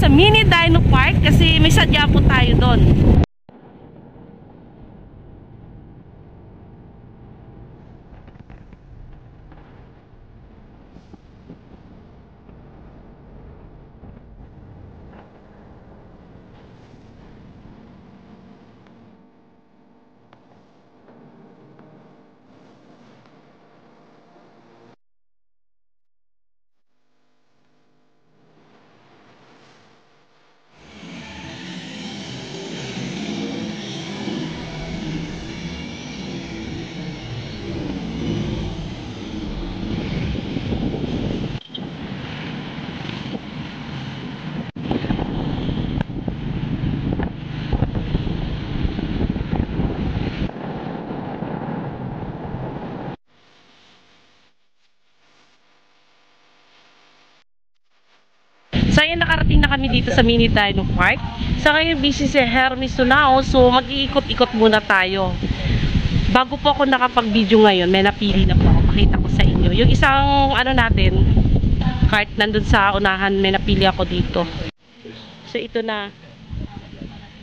sa Mini Dino Park kasi may sadya po tayo doon. So, ayan, nakarating na kami dito sa Mini Dino Park. So, ngayon busy si Hermes Sunao. So, mag-iikot-ikot muna tayo. Bago po ako nakapag-video ngayon, may napili na po ako. Pakita ko sa inyo. Yung isang, ano natin, cart nandun sa unahan, may napili ako dito. So, ito na.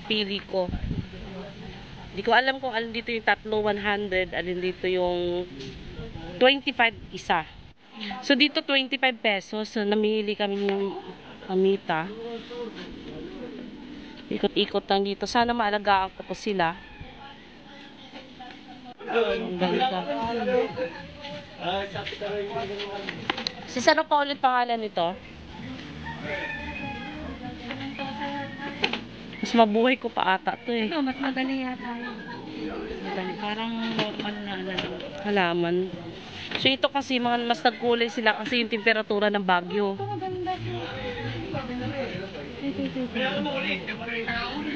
Napili ko. Hindi ko alam kung alin dito yung tatlo 100, alin dito yung 25 isa. So, dito 25 pesos. So, namili kami yung Mamita. Ikot-ikot lang dito. Sana maalagaan ko po sila. Ang ganda. Sis, ano pa ulit pangalan nito? Mas mabuhay ko pa ata to eh. Mas madali yata yun. Madali. Parang normal na halaman. So ito kasi mga mas nagkulay sila kasi yung temperatura ng Baguio. Ito maganda ito.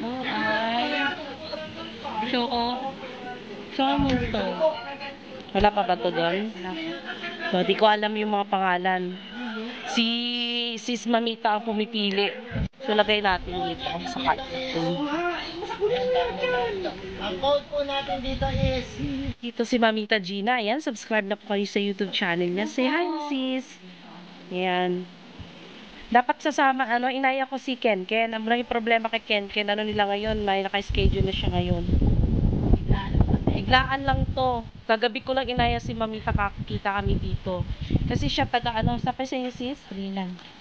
Oh, ay. Choco. Choco Monster. Wala pa ba ito doon? So, di ko alam yung mga pangalan. Si Sis Mamita ang pumipili. So, lagay natin dito sa cart. Ang code po natin dito is... Dito si Mamita Gina. Ayan, subscribe na po kayo sa YouTube channel niya. Say hi, sis. Ayan. Dapat sasama, inaya ko si Ken. Ang maraming problema kay Ken. Ano nila ngayon? May naka-schedule na siya ngayon. Biglaan lang to. Kagabi ko lang inaya si Mamita, kakakita kami dito. Kasi siya taga, sa pa sa inyo, sis?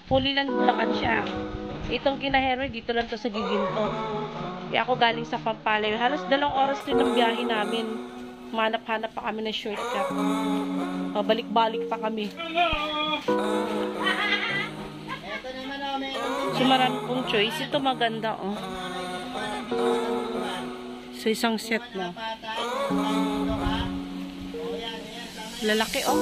Pulilan, Bulacan siya. Itong kina-Henry, dito lang to sa Giginto. Kaya ako galing sa Pampalay. Halos 2 oras din ang biyahe namin. Manap-hanap pa kami ng shortcut. Balik-balik pa kami. So, marami pong choice. Ito maganda, oh. So, isang set na. Lalaki, oh.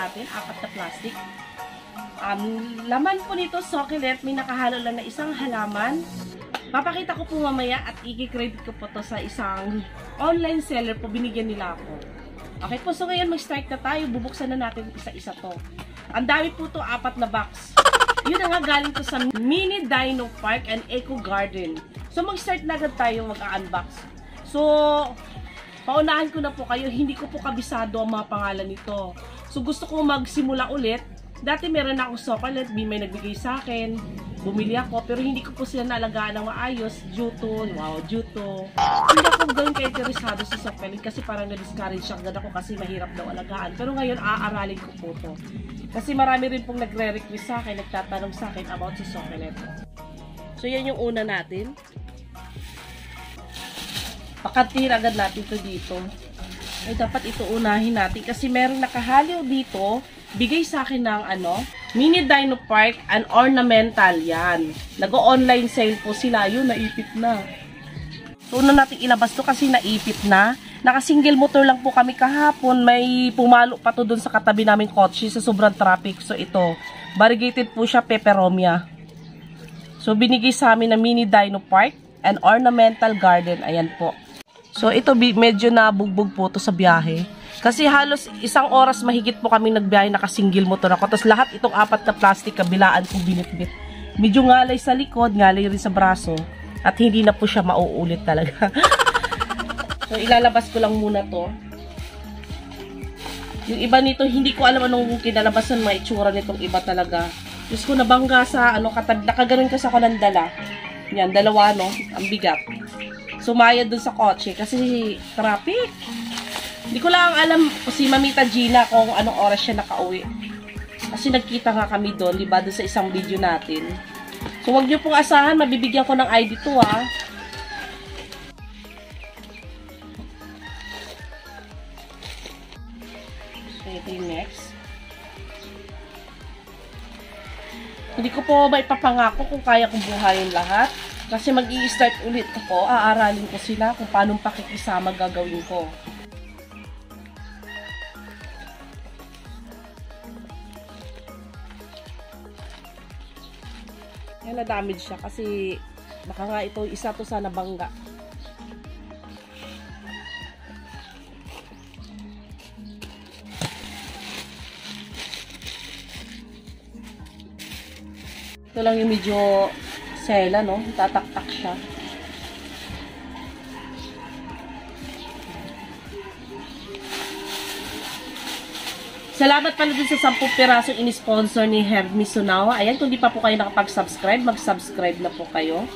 natin, 4 na plastic. Laman po nito, succulent, may nakahalo lang na isang halaman. Papakita ko po mamaya at i-credit ko po to sa isang online seller po, binigyan nila ako. Okay po, so ngayon mag-start na tayo. Bubuksan na natin isa-isa to. Ang dami po to, 4 na box. Yun na nga, galing to sa Mini Dino Park and Eco Garden. So mag-start na agad tayo mag-unbox. So, paunahan ko na po kayo, hindi ko po kabisado ang mga pangalan nito. So gusto ko magsimula ulit. Dati meron na akong chocolate, may nagbigay sa akin. Bumili ako, pero hindi ko po sila naalagaan ng maayos due to hindi ako gawin ka-interesado sa chocolate kasi parang na-discourage agad ako kasi mahirap daw alagaan. Pero ngayon, aaralin ko po to. Kasi marami rin pong nagre-request sa akin, nagtatanong sa akin about sa chocolate. So yan yung una natin. Pakantin agad natin to dito. Ay, dapat ito unahin natin kasi meron nakahaliw dito. Bigay sa akin ng Mini Dino Park and Ornamental yan. Nag-online sale po sila. Yun, naipit na. So, una natin ilabas to kasi naipit na. Naka-single motor lang po kami kahapon. May pumalo pa to dun sa katabi namin kotse sa sobrang traffic. So, ito. Variegated po siya, peperomia. So, binigay sa amin na Mini Dino Park and Ornamental Garden. Ayan po. So, ito medyo nabugbog po to sa biyahe. Kasi halos 1 oras mahigit po kami nagbiyahe, naka-single motor ako. Tapos lahat itong 4 na plastic kabilaan kong binitbit. Medyo ngalay sa likod, ngalay rin sa braso. At hindi na po siya mauulit talaga. So, ilalabas ko lang muna to. Yung iba nito, hindi ko alam anong kinalabasan, may itsura nitong iba talaga. Diyos ko, nabangga sa nakaganon kasi ako ng dala. Yan, 2 ang bigat. Sumayad dun sa kotse kasi traffic. Hindi ko lang alam si Mamita Gina kung anong oras siya nakauwi. Kasi nagkita nga kami doon, di ba, doon sa isang video natin. So, wag niyo pong asahan, mabibigyan ko ng ID to, ha. So, ito yung next. Hindi ko po maipapangako kung kaya kong buhayin lahat. Kasi mag-i-start ulit ako, aaralin ko sila kung paano pakikisama gagawin ko. Yan, na-damage siya kasi baka nga ito, isa to sa nabangga. Ito lang yung medyo sela, no? Tatak-tak siya. Salamat pala dun sa 10 pirasong in-sponsor ni Hermes Sunawa. Ayan, kung di pa po kayo nakapag-subscribe, mag-subscribe na po kayo.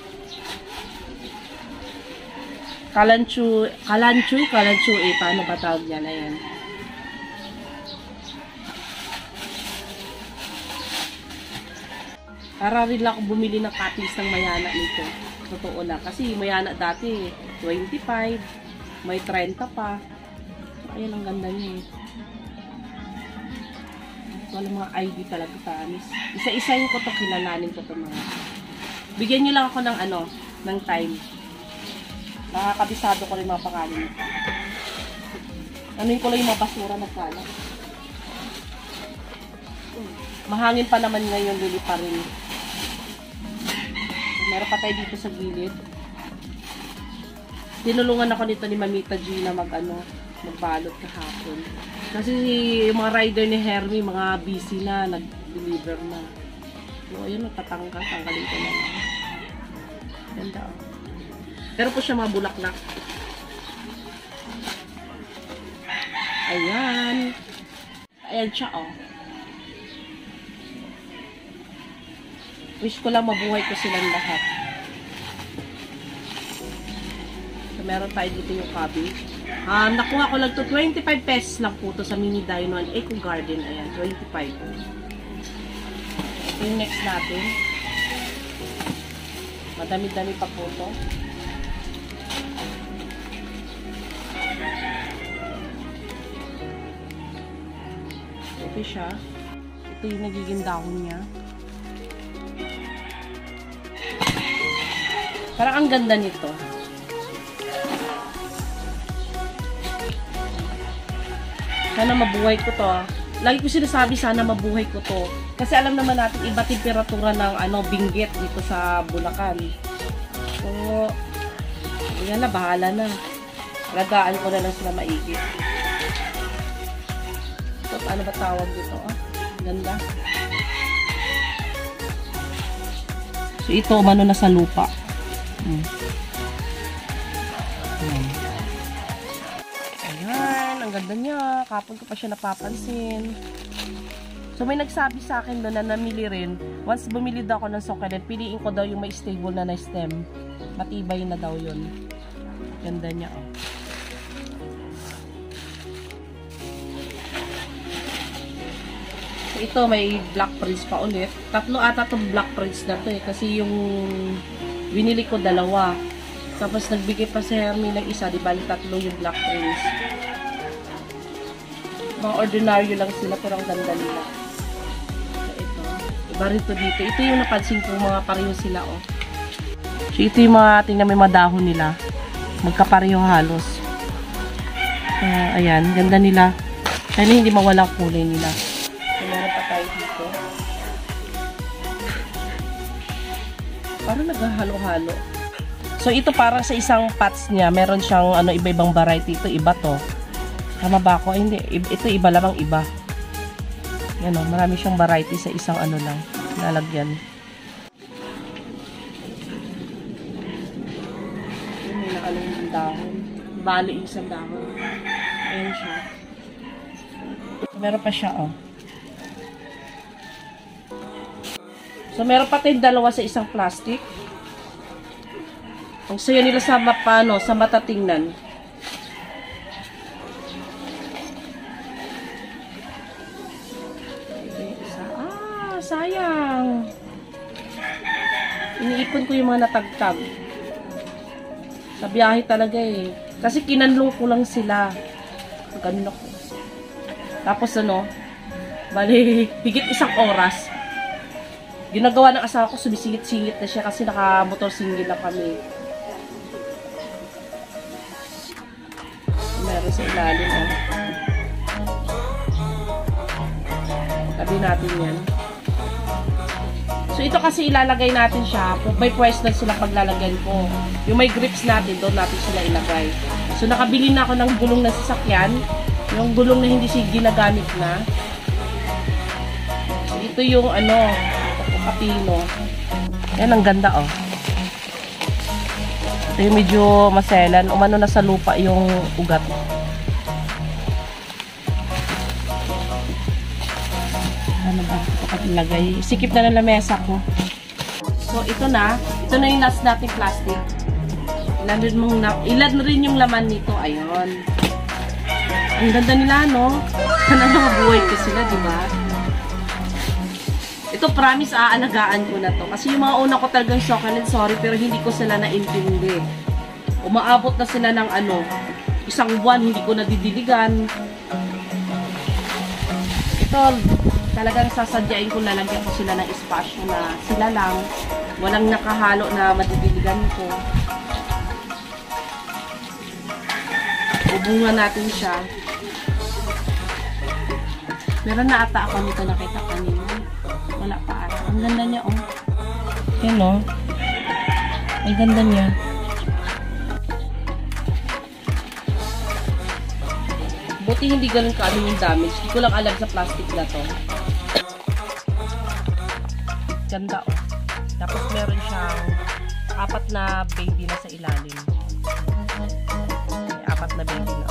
Kalanchoy, paano ba tawag yan? Ayan. Para rin lang ako bumili ng cuttings ng mayana nito. Totoo lang. Kasi mayana dati, 25, may 30 pa. Ayan, ang ganda niya eh. Walang mga ID talaga, tamis. Isa-isahin ko to, kilalanin ko to mga. Bigyan nyo lang ako ng ng time. Nakakabisado ko rin mga pangalan nito. Anuin ko lang yung mga basura na kalat. Mahangin pa naman ngayon, lili pa rin. Meron pa tayo dito sa gilid. Tinulungan ako nito ni Mamita Gina magbalot kahapon. Kasi yung mga rider ni Hermie, mga busy na, nag-deliver na. So, ayun, tanggalin ko na lang. Ganda, oh. Pero po siya mga bulaklak. Ayan. Ayan siya, oh. Wish ko lang mabuhay ko silang lahat. So, meron tayo dito yung cabbage. Nakuha ko lang to 25 pesos lang po to sa Mini Dino and Eco Garden. Ayan, 25. Ito yung next natin. Madami-dami pa po to. Ito siya. Ito yung nagiging dahon niya. Parang ang ganda nito. Sana mabuhay ko to. Lagi ko sinasabi, sana mabuhay ko to. Kasi alam naman natin, iba temperatura ng binggit dito sa Bulacan. So, yan na, bahala na. Alagaan ko na lang sila maigi. Ito, ano ba tawag dito? Ah, ganda. So, ito, umano na sa lupa. Ayan, ang ganda niya. Kapon ko pa siya napapansin. So, may nagsabi sa akin doon na namili rin. Once bumili daw ako ng succulent, piliin ko daw yung may stable na stem. Matibay na daw yun. Ganda niya, oh. So, ito, may black prince pa ulit. Tatlo ata itong black prince na to eh. Kasi yung binili ko dalawa. Tapos nagbigay pa si Hermie ng isa. Di bali tatlo yung black prince. Mga ordinaryo lang sila pero ang ganda nila. Iba rin to dito. Ito yung napansin ko, mga pareho sila, oh. So, ito yung mga, tingnan may mga dahon nila. Magkapareho halos. Ayan, ganda nila. Kaya hindi mawala kulay nila. So, meron pa tayo dito. Parang naghahalo-halo. So, ito parang sa isang pots niya, meron siyang ano, iba-ibang variety. Ito, iba to. Tama ba ako? Hindi. Ito, iba lamang iba. Yan o, marami siyang variety sa isang ano lang, lalagyan. Yun, may nakalong yung dahon. Bali yung isang dahon. Ayan siya. Meron pa siya, oh. So, meron pa tayong dalawa sa isang plastic. Ang saya nila sa mapano, sa mata tingnan. Sayang. Iniipon ko yung mga natagtag. Sa biyahe talaga eh. Kasi kinanlong ko lang sila. Ganun ako. Tapos ano, bali, higit isang oras. Ginagawa ng asawa ko, sumisingit-singit na siya kasi naka-motor single na kami. Meron sa ilalim. Oh. Tabi natin yan. So, ito kasi ilalagay natin siya. May pwesto na sila paglalagyan ko. Yung may grips natin, doon natin sila ilagay. So, nakabili na ako ng gulong na sasakyan. Yung gulong na hindi siya ginagamit na. So, ito yung ano, kapino. Yan, ang ganda, oh. Ito yung medyo maselan. Umano na sa lupa yung ugat. Ano ba? Ito ka ilagay. Sikip na ng lamesa ko. So, ito na. Ito na yung last natin plastic. Ilan rin yung laman nito. Ayun. Ang ganda nila, no? Sana mabuhay ko sila, di ba? Ito, promise, aalagaan ko na to. Kasi yung mga una ko talagang succulent, sorry, pero hindi ko sila naintindi. Umaabot na sila ng ano, isang buwan, hindi ko nadidiligan. Ito, talagang sasadyain ko, lalagyan ko sila ng espasyo na sila lang. Walang nakahalo na madidiligan ko. Ubungan natin siya. Meron na ata ako nito nakita kanina. Wala pa ata. Ang ganda niya, oh. Yan, oh. Ang ganda niya. Buti hindi ganun kaano yung damage. Hindi ko lang alam sa plastic na to. Ganda, oh. Tapos meron siyang 4 na baby na sa ilalim. May 4 na baby na.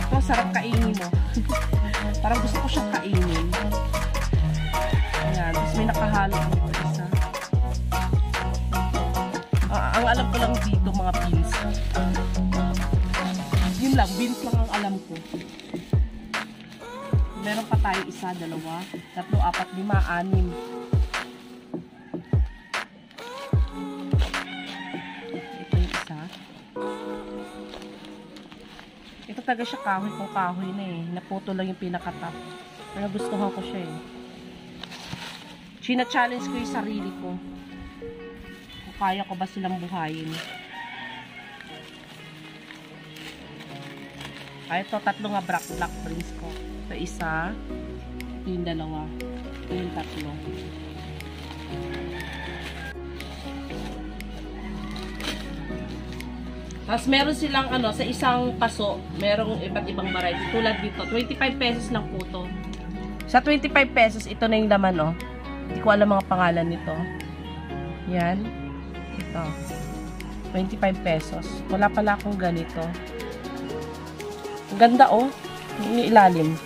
Ito, sarap kainin, oh. Parang gusto ko siyang kainin. Ayan. Tapos may nakahalo dito isa. Ang alam ko lang dito, mga beans. Yun lang, beans lang ang alam ko. Meron pa tayo isa, 2, 3, 4, 5, 6. Ito yung isa. Ito talaga siya kahoy kung kahoy na eh. Naputo lang yung pinaka-top. Pero gustuhan ko siya eh. China-challenge ko yung sarili ko. Kung kaya ko ba silang buhayin. Ay, ito, 3 nga black prints ko. Ito isa. Ito yung 2. Ito yung 3. Tapos meron silang ano, sa isang paso, merong iba't ibang variety. Tulad dito, 25 pesos lang po to. Sa 25 pesos, ito na yung laman, oh. Hindi ko alam mga pangalan nito. Yan. Ito. 25 pesos. Wala pala akong ganito. Ang ganda, oh. Yung ilalim.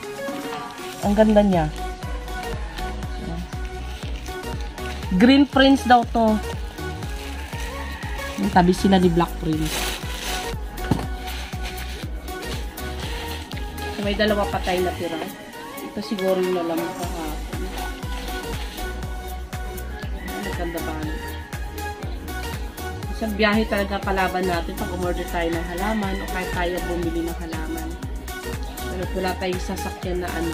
Ang ganda niya. Green Prince daw to. Yung tabi sila ni Black Prince. May dalawa patay na tira. Ito siguro yung nalaman ko kahapon. Maganda ba? Isang biyahe talaga palaban natin pag umorder tayo ng halaman o kahit kaya bumili ng halaman. Pero wala tayong sasakyan na ano.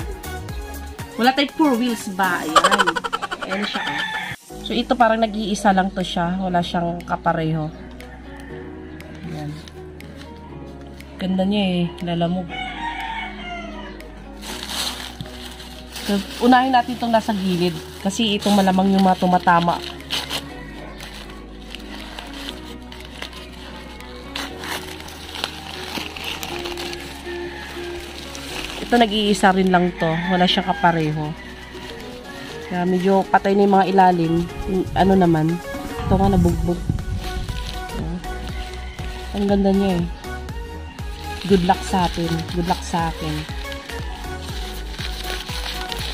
Wala tayong 4 wheels ba? Ayan. Ayan siya. So ito parang nag-iisa lang to siya. Wala siyang kapareho. Ayan. Ganda niya eh. Lalamog. So, unahin natin itong nasa gilid. Kasi itong malamang yung mga tumatama. Ito nag-iisa rin lang to. Wala siyang kapareho. Kaya medyo patay na yung mga ilalim. Yung, ano naman. Ito nga nabugbog. Ang ganda niya eh. Good luck sa atin. Good luck sa akin.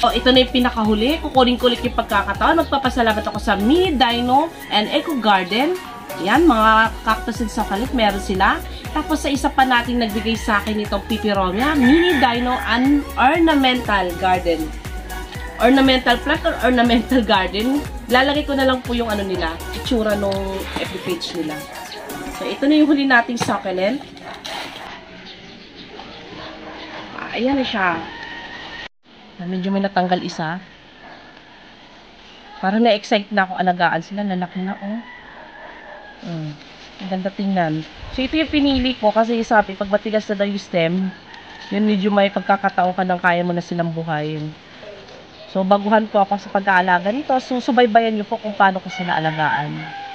So, ito na yung pinakahuli. Kukunin ko ulit yung pagkakataon. Magpapasalamat ako sa Mini Dino and Eco Garden. Yan, mga cactus and succulent. Meron sila. Tapos sa isa pa nating nagbigay sa akin itong Pipiromia, Mini Dino and Ornamental Garden. Ornamental plant or Ornamental Garden. Lalagay ko na lang po yung ano nila, itsura nung FB page nila. So, ito na yung huli nating succulent. Ayan na siya. Medyo may natanggal isa. Parang na-excite na ako alagaan sila. Lalaki na, oh. Ang ganda tingnan. So, ito yung pinili ko kasi sabi, pag matigas na daw yung stem, yun medyo may pagkakataon ka ng kaya mo na silang buhayin. So, baguhan po ako sa pag-aalaga nito. So, subaybayan nyo po kung paano ko sila alagaan.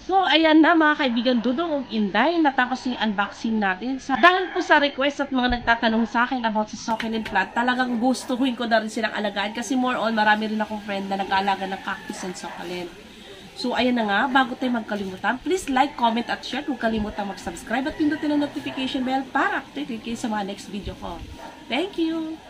So, ayan na mga kaibigan, Dudong ug Inday, natapos yung unboxing natin. Dahil po sa request at mga nagtatanong sa akin about sa succulent plant, talagang gustuhin ko na rin silang alagaan kasi more on, marami rin akong friend na nag-aalaga ng cactus and succulent. So, ayan na nga, bago tayo magkalimutan, please like, comment at share. Huwag kalimutan mag-subscribe at pindutin ang notification bell para updated kayo sa mga next video ko. Thank you!